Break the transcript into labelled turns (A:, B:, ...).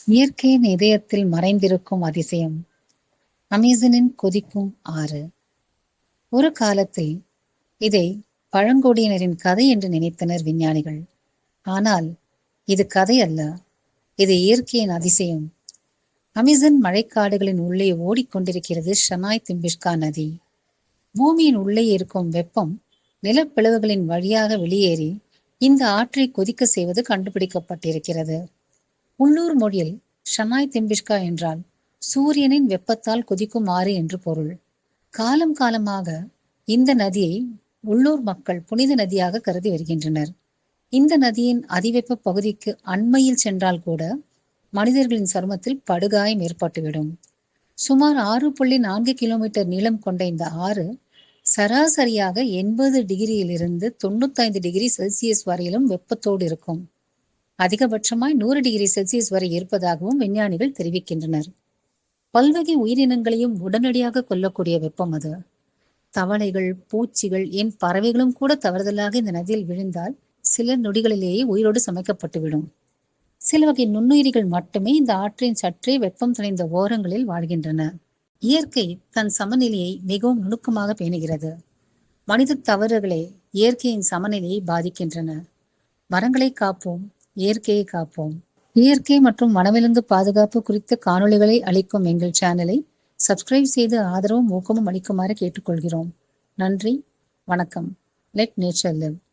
A: இயற்கையின் இதயத்தில் மறைந்திருக்கும் அதிசயம். அமேசனின் கொதிக்கும் ஆறு. ஒரு காலத்தில் இதை பழங்குடியினரின் கதை என்று நினைத்தனர் விஞ்ஞானிகள். ஆனால் இது கதை அல்ல, இது இயற்கையின் அதிசயம். அமேசன் மழைக்காடுகளின் உள்ளே ஓடிக்கொண்டிருக்கிறது ஷனாய் திம்பிஷ்கா நதி. பூமியின் உள்ளே இருக்கும் வெப்பம் நிலப்பிளவுகளின் வழியாக வெளியேறி இந்த ஆற்றை கொதிக்க செய்வது கண்டுபிடிக்கப்பட்டிருக்கிறது. உள்ளூர் மொழியில் ஷனாய் திம்பிஷ்கா என்றால் சூரியனின் வெப்பத்தால் கொதிக்கும் ஆறு என்று பொருள். காலம் காலமாக இந்த நதியை உள்ளூர் மக்கள் புனித நதியாக கருதி வருகின்றனர். இந்த நதியின் அதிவெப்ப பகுதிக்கு அண்மையில் சென்றால் கூட மனிதர்களின் சருமத்தில் படுகாயம் ஏற்பட்டுவிடும். சுமார் 6.4 கிலோமீட்டர் நீளம் கொண்ட இந்த ஆறு சராசரியாக 80 டிகிரியிலிருந்து 95 டிகிரி செல்சியஸ் வரையிலும் வெப்பத்தோடு இருக்கும். அதிகபட்சமாய் 100 டிகிரி செல்சியஸ் வரை இருப்பதாகவும் விஞ்ஞானிகள் தெரிவிக்கின்றனர். பல்வகை உயிரினங்களையும் உடனடியாக கொல்லக்கூடிய வெப்பம் அது. தவளைகள், பூச்சிகள், ஏன் பறவைகளும் கூட தவறுதலாக இந்த நதியில் விழுந்தால் சில நொடிகளிலேயே உயிரோடு சமைக்கப்பட்டுவிடும். சில வகை நுண்ணுயிரிகள் மட்டுமே இந்த ஆற்றின் சற்றே வெப்பம் தணிந்த ஓரங்களில் வாழ்கின்றன. இயற்கை தன் சமநிலையை மிகவும் நுணுக்கமாக பேணுகிறது. மனித தவறுகளே இயற்கையின் சமநிலையை பாதிக்கின்றன. மரங்களை காப்போம், இயற்கையை காப்போம். இயற்கை மற்றும் வனவிலங்கு பாதுகாப்பு குறித்த காணொளிகளை அளிக்கும் எங்கள் சேனலை சப்ஸ்கிரைப் செய்து ஆதரவும் ஊக்கமும் அளிக்குமாறு கேட்டுக்கொள்கிறோம். நன்றி, வணக்கம். Let nature live.